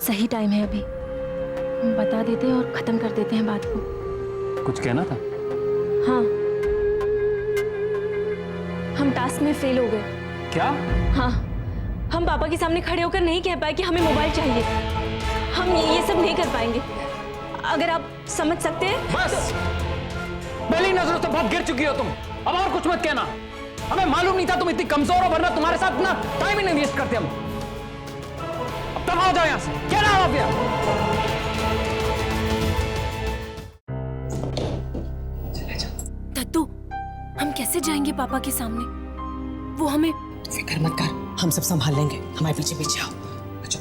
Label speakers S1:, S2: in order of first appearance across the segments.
S1: सही टाइम है अभी, बता देते हैं और खत्म कर देते हैं बात को।
S2: कुछ कहना था?
S1: हाँ, हम टास्क में फेल हो गए।
S2: क्या?
S1: हाँ, हम पापा के सामने खड़े होकर नहीं कह पाए कि हमें मोबाइल चाहिए। हम ये सब नहीं कर पाएंगे। अगर आप समझ सकते हैं।
S2: बस, पहली नजरों से बहुत गिर चुकी हो तुम। अब और कुछ मत कहना। हमें मालूम नहीं था तुम इतनी कमजोर हो, वरना तुम्हारे साथ ना टाइम ही नहीं वेस्ट करते हम। अब तब आ जाओ यहां से। क्या नाम आप यार?
S1: दत्तू, हम कैसे जाएंगे पापा के सामने? वो हमें।
S3: फिक्र मत कर, हम सब संभाल लेंगे। हमारे पीछे पीछे आओ। अच्छा।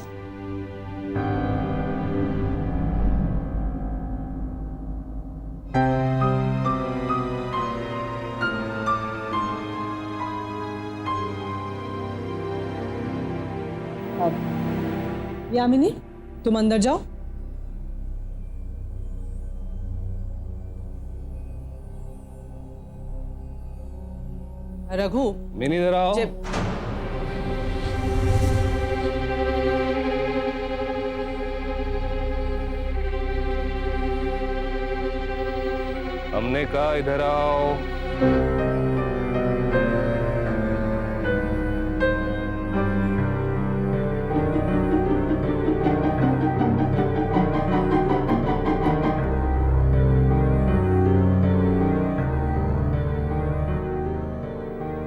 S3: यामिनी, तुम अंदर जाओ। रघु,
S2: मिनी जरा आओ।
S4: हमने कहा इधर आओ।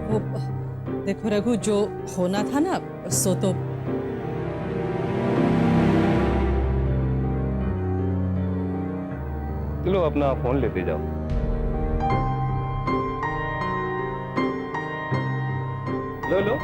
S3: वो देखो रघु, जो होना था ना सो तो।
S4: चलो अपना फोन लेते जाओ। लो लो।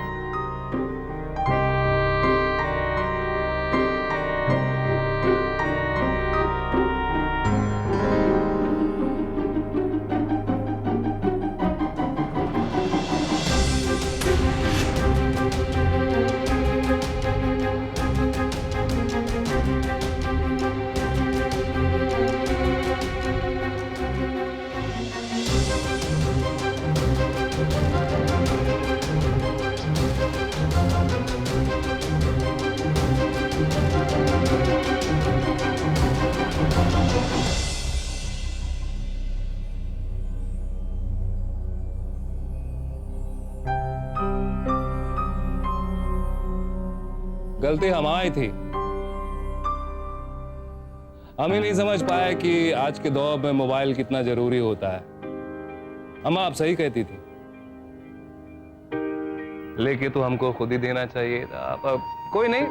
S4: गलती हमारी थी। हम ही नहीं समझ पाए कि आज के दौर में मोबाइल कितना जरूरी होता है। हम आप सही कहती थी, लेके तो हमको खुद ही देना चाहिए था। अब कोई नहीं,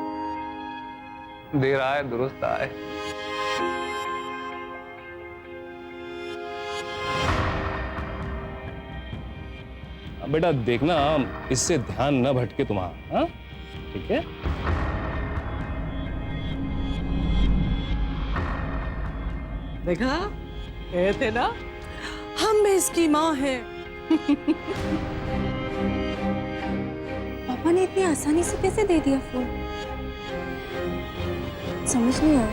S4: देर आए दुरुस्त आए। बेटा देखना, इससे ध्यान न भटके तुम्हारा। हाँ, ठीक है?
S3: देखा, कहे थे ना हम इसकी माँ हैं।
S1: पापा ने इतनी आसानी से कैसे दे दिया फोन? समझ नहीं आया।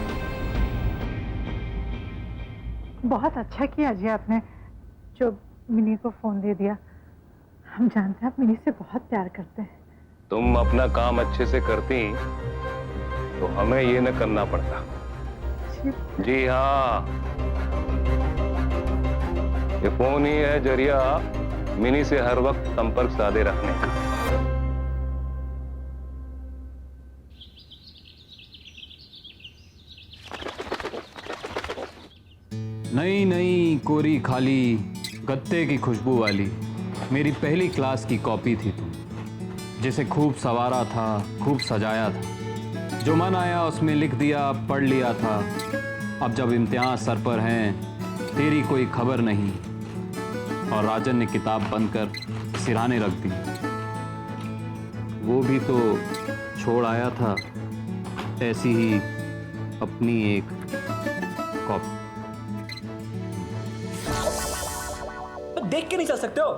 S5: बहुत अच्छा किया जी आपने जो मिनी को फोन दे दिया। हम जानते हैं आप मिनी से बहुत प्यार करते हैं।
S4: तुम अपना काम अच्छे से करती तो हमें ये न करना पड़ता। जी हाँ, ये फोन ही है जरिया मिनी से हर वक्त संपर्क साधे रखने का।
S2: नई नई कोरी खाली गत्ते की खुशबू वाली मेरी पहली क्लास की कॉपी थी तुम, जिसे खूब संवारा था, खूब सजाया था। जो मन आया उसमें लिख दिया, पढ़ लिया था। अब जब इम्तिहान सर पर हैं, तेरी कोई खबर नहीं, और राजन ने किताब बंद कर सिरहाने रख दी। वो भी तो छोड़ आया था ऐसी ही अपनी एक कॉपी।
S6: देख के नहीं चल सकते हो?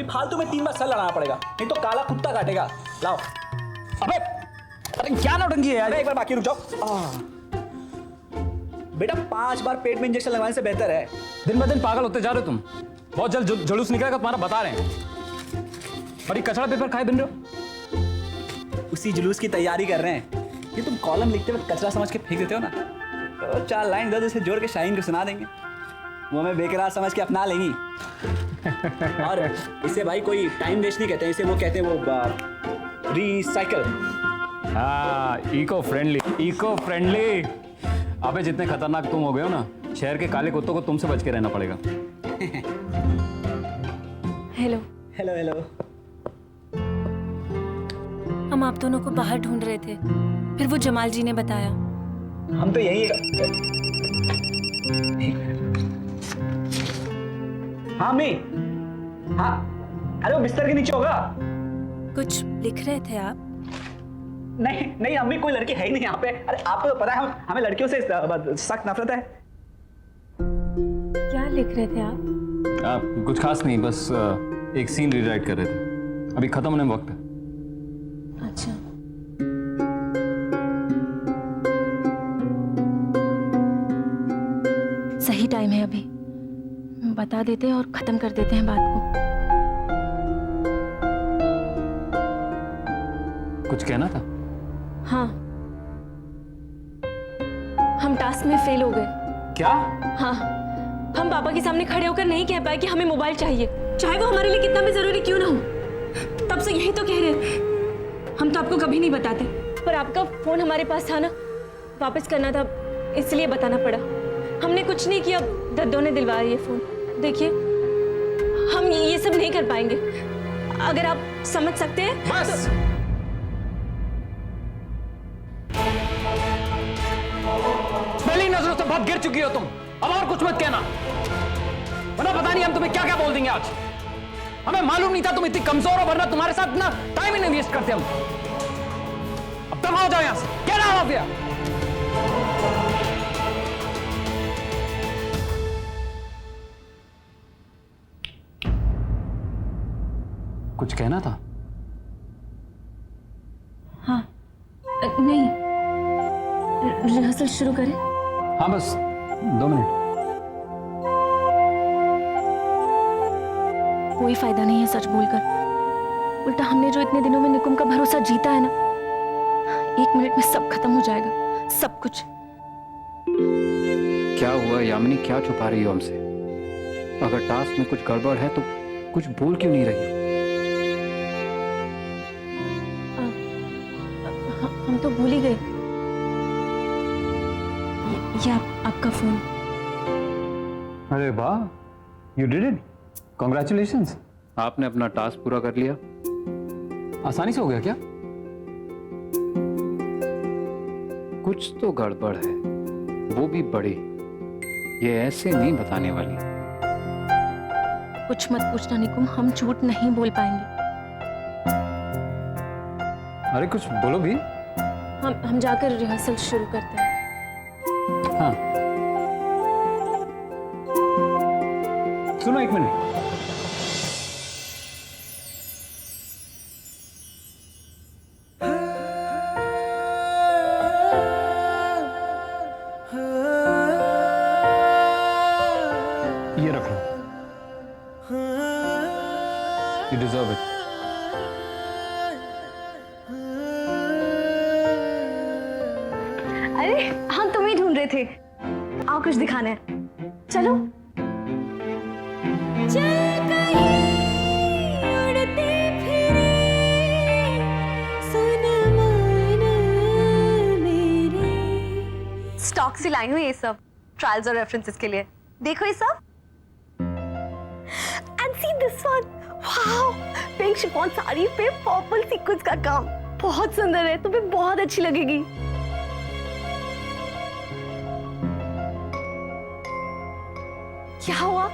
S6: फालतू में 3 बार सर लड़ाना पड़ेगा, नहीं तो काला कुत्ता काटेगा। लाओ। अबे अरे क्या नौटंकी है यार। एक बार बाकी रुक जाओ। बेटा 5 बार पेट में इंजेक्शन लगवाने से बेहतर है।
S2: दिन ब दिन पागल होते जा रहे हो तुम। बहुत जल्द जुलूस निकलेगा तुम्हारा, बता रहे हैं। और ये कचड़ा पेपर खाए बिन रहे हो।
S6: उसी जुलूस की तैयारी कर रहे हैं। ये तुम कॉलम लिखते वक्त कचरा समझ के फेंक देते हो ना, तो 4 लाइन इधर से जोड़ के शाहीन को सुना देंगे, वो हमें बेकरार समझ के अपना लेंगी। और इसे भाई कोई टाइम वेस्ट नहीं कहते हैं, इसे वो कहते हैं वो रिसाइकल।
S2: हाँ, इको फ्रेंडली। अबे जितने खतरनाक तुम हो गए हो ना, शहर के काले कुत्तों को तुमसे बच के रहना पड़ेगा।
S1: हेलो।
S6: Hello hello.
S1: हम आप दोनों को बाहर ढूंढ रहे थे, फिर वो जमाल जी ने बताया।
S6: हम तो यही हाँ मी, हाँ अरे वो बिस्तर के नीचे होगा।
S1: कुछ लिख रहे थे आप?
S6: नहीं नहीं अम्मी, कोई लड़की है ही नहीं यहाँ पे। अरे आपको तो पता है हमें लड़कियों से सख्त नफरत है।
S1: क्या लिख रहे थे आप?
S2: कुछ खास नहीं, बस एक सीन रीराइट कर रहे थे, अभी खत्म होने में वक्त है।
S1: अच्छा। सही टाइम है अभी, बता देते हैं और खत्म कर देते हैं बात को।
S2: कुछ कहना था?
S1: हाँ, हम टास्क में फेल हो गए।
S2: क्या?
S1: हाँ, हम पापा के सामने खड़े होकर नहीं कह पाए कि हमें मोबाइल चाहिए, चाहे वो हमारे लिए कितना भी जरूरी क्यों ना हो। तब से यही तो कह रहे हैं, हम तो आपको कभी नहीं बताते, पर आपका फोन हमारे पास था ना, वापस करना था, इसलिए बताना पड़ा। हमने कुछ नहीं किया, दद्दों ने दिलवा ये फोन। देखिए, हम ये सब नहीं कर पाएंगे, अगर आप समझ सकते हैं।
S2: बस पहली नजरों से बहुत गिर चुकी हो तुम, अब और कुछ मत कहना, वरना पता नहीं हम तुम्हें क्या क्या बोल देंगे आज। हमें मालूम नहीं था तुम इतनी कमजोर हो, वरना तुम्हारे साथ ना टाइम ही नहीं वेस्ट करते हम। अब तब हो जाओ यहां से, गेट आउट ऑफ हियर। कुछ कहना था?
S1: हाँ, नहीं, रिहर्सल शुरू करें?
S2: हाँ, बस 2 मिनट।
S1: कोई फायदा नहीं है सच बोलकर, उल्टा हमने जो इतने दिनों में निकुम का भरोसा जीता है ना, 1 मिनट में सब खत्म हो जाएगा, सब कुछ।
S2: क्या हुआ यामिनी, क्या छुपा रही हो हमसे? अगर टास्क में कुछ गड़बड़ है तो कुछ बोल क्यों नहीं रही हो?
S1: हम तो भूल ही गए। ये आपका फोन।
S2: अरे वाह, यू डिड इट, कॉन्ग्रेचुलेशंस। आपने अपना टास्क पूरा कर लिया, आसानी से हो गया क्या? कुछ तो गड़बड़ है, वो भी बड़ी, ये ऐसे नहीं बताने वाली।
S1: कुछ मत पूछना निकुम, हम झूठ नहीं बोल पाएंगे।
S2: अरे कुछ बोलो भी।
S1: हम जाकर रिहर्सल शुरू करते हैं।
S2: हाँ, सुनो 1 मिनट। ये रख लो, यू डिजर्व इट।
S7: अरे हम तुम्हें ढूंढ रहे थे, आओ कुछ दिखाना है, चलो। स्टॉक से लाई हूँ ये सब, ट्रायल्स और रेफरेंसेस के लिए। देखो ये सब, and see this one, wow, pink chiffon sari पे पर्पल सीक्वेंस का काम, बहुत सुंदर है, तुम्हें बहुत अच्छी लगेगी। क्या हुआ,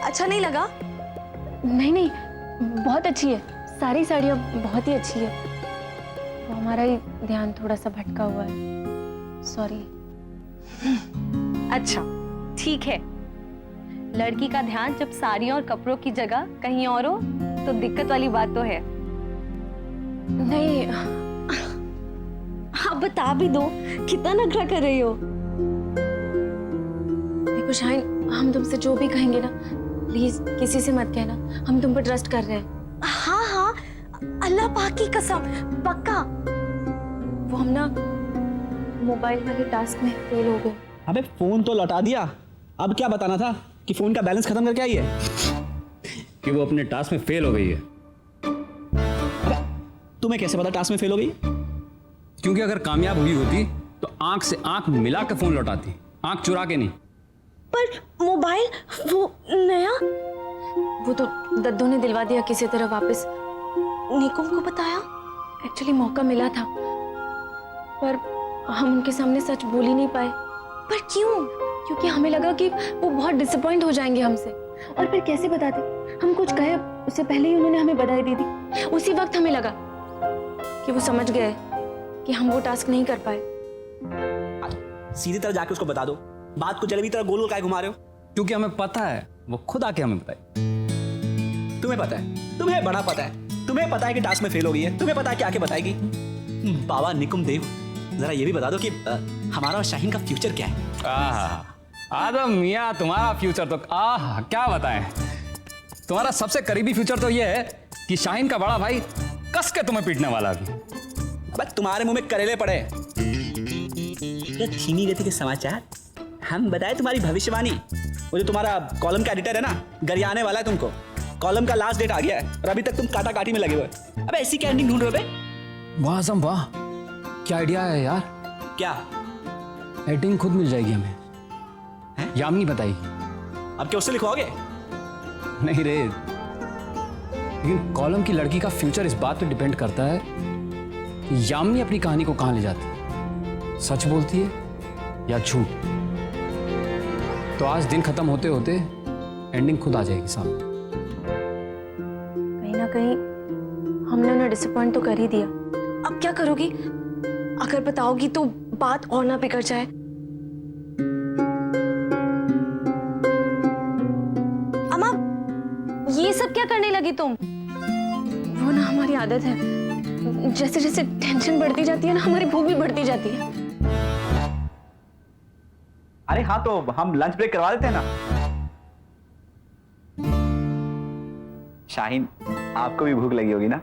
S7: अच्छा नहीं लगा?
S1: नहीं नहीं, बहुत अच्छी है, सारी साड़ियाँ बहुत ही अच्छी है, वो हमारा ही ध्यान थोड़ा सा भटका हुआ है, सॉरी।
S7: अच्छा ठीक है, लड़की का ध्यान जब साड़ियों और कपड़ों की जगह कहीं और हो तो दिक्कत वाली बात तो है।
S1: नहीं,
S7: आप बता भी दो, कितना नखरा कर रही हो।
S1: देखो शाहीन, हम तुमसे जो भी कहेंगे ना, प्लीज किसी से मत कहना, हम तुम पर ट्रस्ट कर रहे हैं।
S7: हाँ हाँ, अल्लाह पाक की कसम, पक्का।
S1: वो हम ना मोबाइल वाले टास्क में फेल हो गए।
S6: अबे फोन तो लौटा दिया, अब क्या बताना था कि फोन का बैलेंस खत्म करके आई है?
S2: कि वो अपने टास्क में फेल हो गई है।
S6: अबे तुम्हें कैसे पता टास्क में फेल हो गई?
S2: क्योंकि अगर कामयाब हुई होती तो आंख से आंख मिला के फोन लौटाती, आंख चुरा के नहीं।
S7: पर मोबाइल वो नया?
S1: वो तो दद्दू ने दिलवा दिया किसी तरह वापस।
S7: निकुम को बताया?
S1: एक्चुअली मौका मिला था, पर हम उनके सामने सच बोल ही नहीं पाए।
S7: पर क्यों?
S1: क्योंकि हमें लगा कि वो बहुत डिसअपॉइंट हो जाएंगे हमसे, और फिर कैसे बताते? हम कुछ कहे उससे पहले ही उन्होंने हमें बधाई दे दी। उसी वक्त हमें लगा कि वो समझ गए कि हम वो टास्क नहीं कर पाए।
S6: सीधी तरह जाके उसको बता दो, बात को जलेबी तरह गोल गोल काहे घुमा रहे हो?
S2: क्योंकि हमें पता है, वो खुद आके हमें बताई।
S6: तुम्हें पता है, तुम्हें बड़ा पता है, तुम्हें पता है कि टास्क में फेल हो गई है, तुम्हें पता है कि आके बताएगी। बाबा निकुम देव, जरा ये भी बता दो कि हमारा और शाहीन का फ्यूचर क्या है?
S2: आदम मियाँ, तुम्हारा फ्यूचर तो क्या बताएं। तुम्हारा सबसे करीबी फ्यूचर तो ये है कि शाहीन का बड़ा भाई कस के तुम्हें पीटने वाला भी।
S6: बस तुम्हारे मुंह में करेले पड़े। ये धीमी गति के समाचार हम बताए, तुम्हारी भविष्यवाणी। वो जो तुम्हारा कॉलम का एडिटर है ना, गरियाने वाला है तुमको। कॉलम का लास्ट डेट आ गया है और अभी तक तुम काटा काटी में लगे हुए। अब ऐसी क्या एंडिंग ढूंढ रहे हो बे?
S2: वाह आजम वाह, क्या आइडिया है यार।
S6: क्या
S2: एडिटिंग खुद मिल जाएगी हमें, यामिनी बताएगी।
S6: अब क्या उससे लिखवाओगे?
S2: नहीं रे, लेकिन कॉलम की लड़की का फ्यूचर इस बात पे डिपेंड करता है कि यामिनी अपनी कहानी को कहां ले जाती है, सच बोलती है या झूठ। तो आज दिन खत्म होते होते एंडिंग खुद आ जाएगी सामने।
S1: कहीं ना कहीं हमने उन्हें डिसअपॉइंट तो कर ही दिया। अब क्या करोगी? अगर बताओगी तो बात और ना बिगड़ जाए।
S7: अम्मा, ये सब क्या करने लगी तुम?
S1: वो ना हमारी आदत है, जैसे जैसे टेंशन बढ़ती जाती है ना, हमारी भूख भी बढ़ती जाती है।
S6: अरे हाँ, तो हम लंच ब्रेक करवा देते हैं ना। शाहीन, आपको भी भूख लगी होगी ना?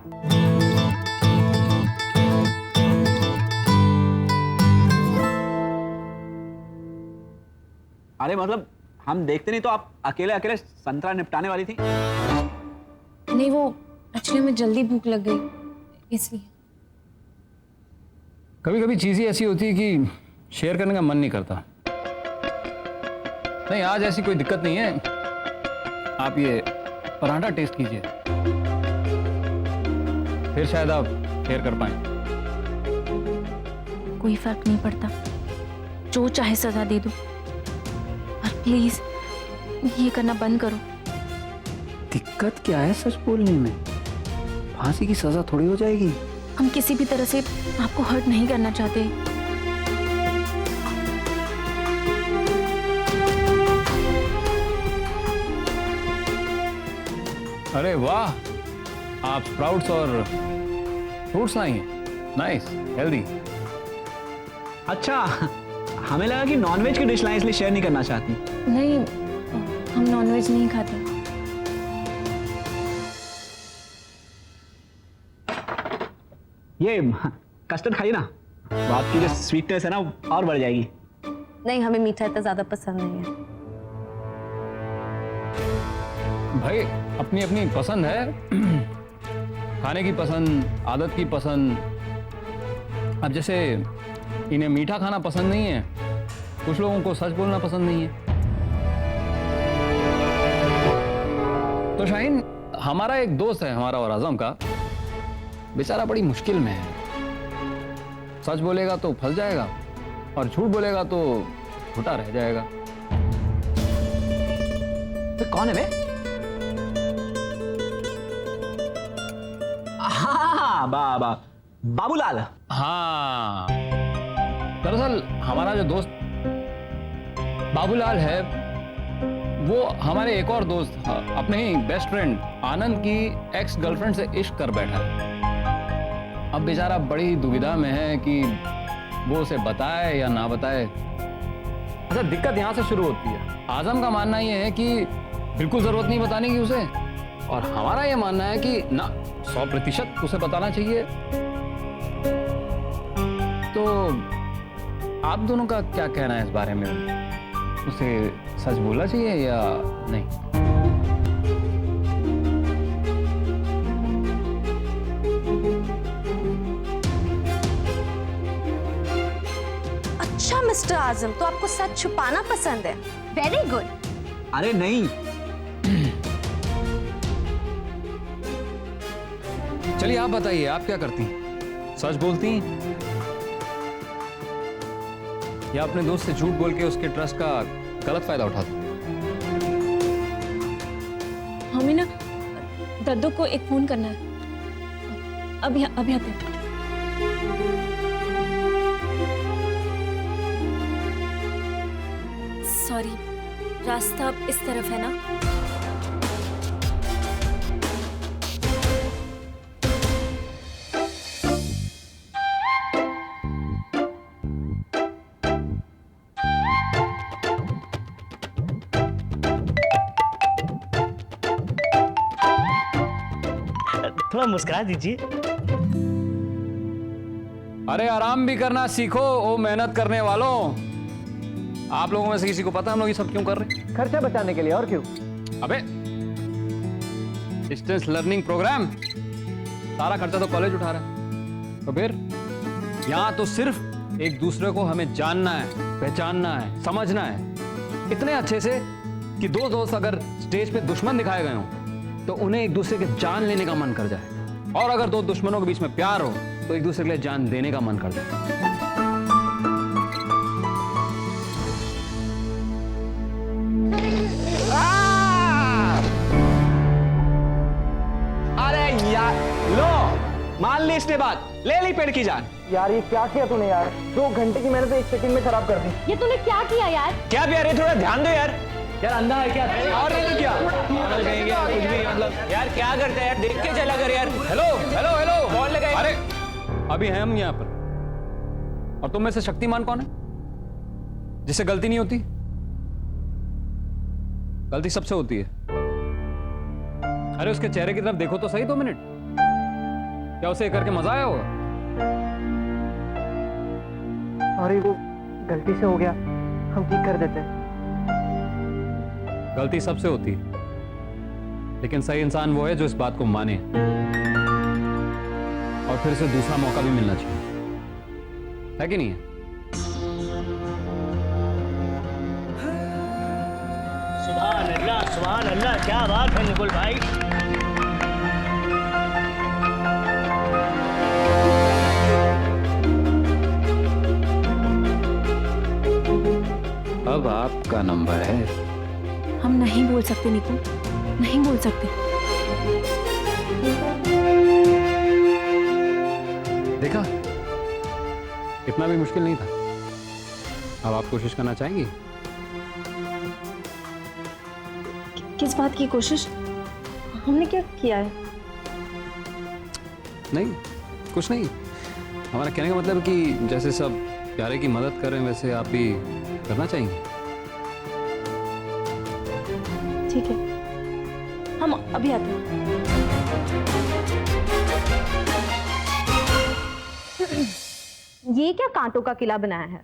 S6: अरे मतलब हम देखते नहीं तो आप अकेले अकेले संतरा निपटाने वाली थी।
S1: नहीं, वो एक्चुअली हमें जल्दी भूख लग गई इसलिए।
S2: कभी कभी चीज़ ही ऐसी होती है कि शेयर करने का मन नहीं करता। नहीं, आज ऐसी कोई दिक्कत नहीं है। आप ये पराठा टेस्ट कीजिए, फिर शायद आप शेयर कर पाए।
S1: कोई फर्क नहीं पड़ता, जो चाहे सजा दे दो, पर प्लीज ये करना बंद करो।
S2: दिक्कत क्या है सच बोलने में? फांसी की सजा थोड़ी हो जाएगी।
S1: हम किसी भी तरह से आपको हर्ट नहीं करना चाहते।
S2: अरे वाह, आप स्प्राउट्स और फ्रूट्स लाई हैं। Nice, healthy.
S6: अच्छा, हमें लगा कि नॉनवेज की डिश लाएं इसलिए शेयर नहीं करना चाहती।
S1: नहीं, हम नॉनवेज नहीं खाते।
S6: ये कस्टर्ड खाइए ना, तो आपकी जो स्वीटनेस है ना वो और बढ़ जाएगी।
S7: नहीं, हमें मीठा इतना ज्यादा पसंद नहीं है।
S2: भाई अपनी अपनी पसंद है, खाने की पसंद, आदत की पसंद। अब जैसे इन्हें मीठा खाना पसंद नहीं है, कुछ लोगों को सच बोलना पसंद नहीं है। तो शाहीन, हमारा एक दोस्त है, हमारा और आजम का, बेचारा बड़ी मुश्किल में है। सच बोलेगा तो फंस जाएगा और झूठ बोलेगा तो झूठा रह जाएगा।
S6: तो कौन है बे? हाँ, बाबूलाल।
S2: हाँ, दरअसल हमारा जो दोस्त बाबूलाल है, वो हमारे एक और दोस्त, अपने ही बेस्ट फ्रेंड आनंद की एक्स गर्लफ्रेंड से इश्क कर बैठा है। अब बेचारा बड़ी दुविधा में है कि वो उसे बताए या ना बताए। अच्छा, दिक्कत यहाँ से शुरू होती है। आजम का मानना ये है कि बिल्कुल जरूरत नहीं बताने की उसे, और हमारा ये मानना है कि ना, 100% उसे बताना चाहिए। आप दोनों का क्या कहना है इस बारे में? उसे सच बोलना चाहिए या नहीं?
S7: अच्छा मिस्टर आजम, तो आपको सच छुपाना पसंद है। Very good.
S6: अरे नहीं,
S2: चलिए आप बताइए, आप क्या करती हैं? सच बोलती हैं या अपने दोस्त से झूठ बोल के उसके ट्रस्ट का गलत फायदा उठाती हैं?
S1: हमें ना दद्दू को एक फोन करना है। अभी अभी आते हैं। सॉरी, रास्ता इस तरफ है ना?
S6: थोड़ा मुस्कुरा दीजिए।
S2: अरे आराम भी करना सीखो ओ मेहनत करने वालों। आप लोगों में से किसी को पता हम लोग ये सब क्यों कर रहे हैं?
S6: खर्चा बचाने के लिए, और क्यों?
S2: अबे डिस्टेंस लर्निंग प्रोग्राम, सारा खर्चा तो कॉलेज उठा रहा है। तो फिर यहाँ तो सिर्फ एक दूसरे को हमें जानना है, पहचानना है, समझना है इतने अच्छे से कि दो दोस्त अगर स्टेज पे दुश्मन दिखाए गए हों तो उन्हें एक दूसरे के जान लेने का मन कर जाए, और अगर दो दुश्मनों के बीच में प्यार हो तो एक दूसरे के लिए जान देने का मन कर जाए।
S6: अरे यार, लो मान ली इसने बात, ले ली पेड़ की जान।
S8: यार ये क्या किया तूने यार? 2 घंटे की मेहनत 1 सेकंड में खराब कर दी।
S7: ये तूने क्या किया यार?
S6: क्या भी यार, थोड़ा ध्यान दो यार। यार अंधा है क्या? और नहीं तो क्या? कुछ भी मतलब यार क्या करते हैं यार, देख के चला कर यार।
S2: हेलो हेलो हेलो,
S6: कौन लगा?
S2: अरे अभी हैं हम यहाँ पर, और तुम में से शक्तिमान कौन है जिससे गलती नहीं होती? गलती सबसे होती है। अरे उसके चेहरे की तरफ देखो तो सही 2 मिनट। क्या उसे ये करके मजा आया होगा?
S8: सॉरी, वो गलती से हो गया, हम ठीक कर देते हैं।
S2: गलती सबसे होती है, लेकिन सही इंसान वो है जो इस बात को माने और फिर उसे दूसरा मौका भी मिलना चाहिए, है कि नहीं है?
S9: सुभान अल्लाह, क्या बात है निकुल भाई।
S2: अब आपका नंबर है।
S1: हम नहीं बोल सकते निकू, नहीं बोल सकते।
S2: देखा, इतना भी मुश्किल नहीं था। अब आप कोशिश करना चाहेंगी?
S1: किस बात की कोशिश? हमने क्या किया है?
S2: नहीं, कुछ नहीं। हमारा कहने का मतलब कि जैसे सब प्यारे की मदद कर रहे हैं वैसे आप भी करना चाहेंगे।
S1: ठीक है, हम अभी आते हैं।
S7: ये क्या कांटों का किला बनाया है?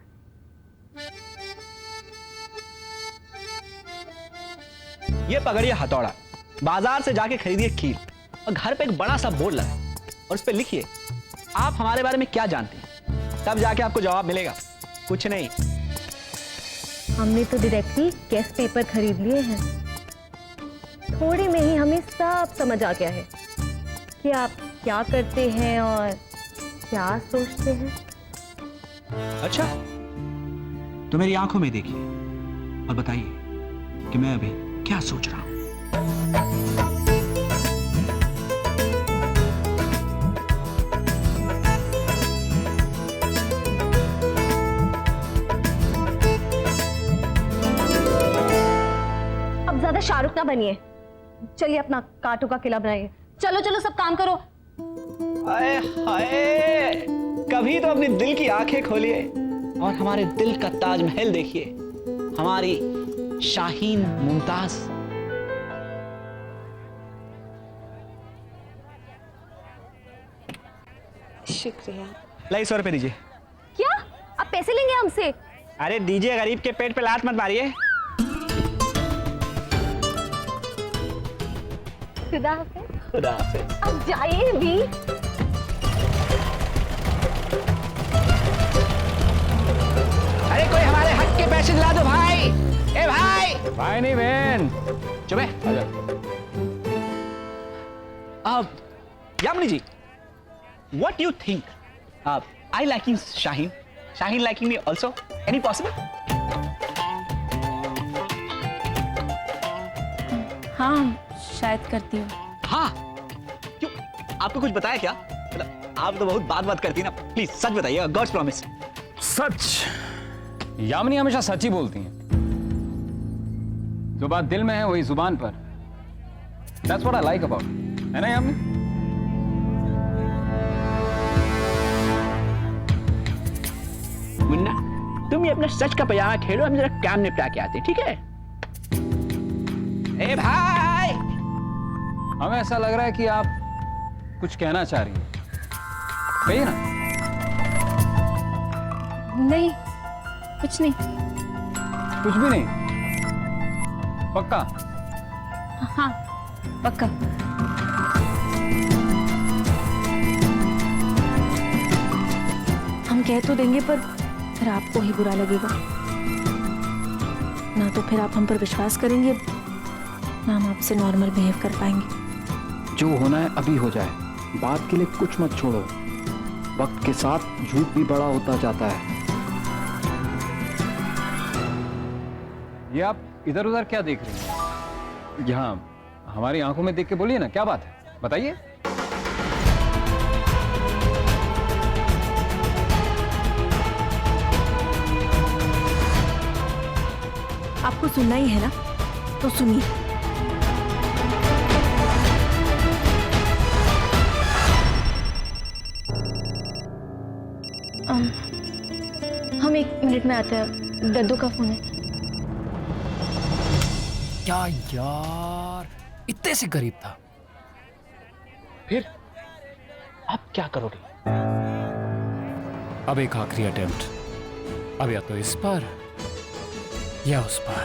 S6: ये पकड़िए हथौड़ा, बाजार से जाके खरीदिए कील, और घर पे एक बड़ा सा बोर्ड लगाए और उस पे लिखिए आप हमारे बारे में क्या जानते हैं। तब जाके आपको जवाब मिलेगा। कुछ नहीं।
S7: हमने तो डायरेक्टली केस पेपर खरीद लिए हैं। थोड़े में ही हमें सब समझ आ गया है कि आप क्या करते हैं और क्या सोचते हैं।
S6: अच्छा, तो मेरी आंखों में देखिए और बताइए कि मैं अभी क्या सोच रहा हूं।
S7: अब ज्यादा शाहरुख ना बनिए, चलिए अपना कांटों का किला बनाइए। चलो चलो सब काम करो।
S6: हाय हाय, कभी तो अपने दिल की आंखें खोलिए और हमारे दिल का ताजमहल देखिए, हमारी शाहीन मुमताज।
S7: शुक्रिया।
S6: लाई 100 रुपए दीजिए।
S7: क्या? पैसे लेंगे हमसे?
S6: अरे दीजिए, गरीब के पेट पे लात मत मारिए।
S7: खुदा हाफिज।
S6: खुदा हाफिज।
S7: अब जाइए भी।
S6: अरे कोई हमारे हक के पैसे दिला दो भाई। ए भाई।
S2: भाई नहीं बहन।
S6: चुप है। अब यामिनी जी, what do you think? I liking Shaheen. Shaheen liking me also. Any possible?
S1: हाँ शायद करती हूँ।
S6: हाँ। क्यों? आपको कुछ बताया क्या? मतलब आप तो बहुत बात करती हैं ना। प्लीज सच बताइए, गॉड्स प्रॉमिस।
S2: सच। यामिनी हमेशा सच ही बोलती हैं। जो बात दिल में है वही जुबान पर। That's what I like about it. है ना यामिनी?
S6: मुन्ना, तुम ये अपना सच का पजामा खेलो, हम जरा काम निपटा के आते हैं, ठीक है? ए भाई,
S2: हमें ऐसा लग रहा है कि आप कुछ कहना चाह रही हैं। कहिए ना।
S1: नहीं कुछ नहीं।
S2: कुछ भी नहीं? पक्का?
S1: हाँ पक्का। हम कह तो देंगे पर फिर आपको ही बुरा लगेगा ना, तो फिर आप हम पर विश्वास करेंगे ना हम आपसे नॉर्मल बिहेव कर पाएंगे।
S2: जो होना है अभी हो जाए, बात के लिए कुछ मत छोड़ो। वक्त के साथ झूठ भी बड़ा होता जाता है। ये आप इधर उधर क्या देख रही हैं? यहाँ हमारी आंखों में देख के बोलिए ना, क्या बात है बताइए।
S1: आपको सुनना ही है ना, तो सुनिए। हम 1 मिनट में आते हैं, दद्दू का फोन है।
S2: क्या यार, इतने से करीब था।
S6: फिर अब क्या करोगे?
S2: अब एक आखिरी अटेम्प्ट। अब या तो इस पर या उस पर।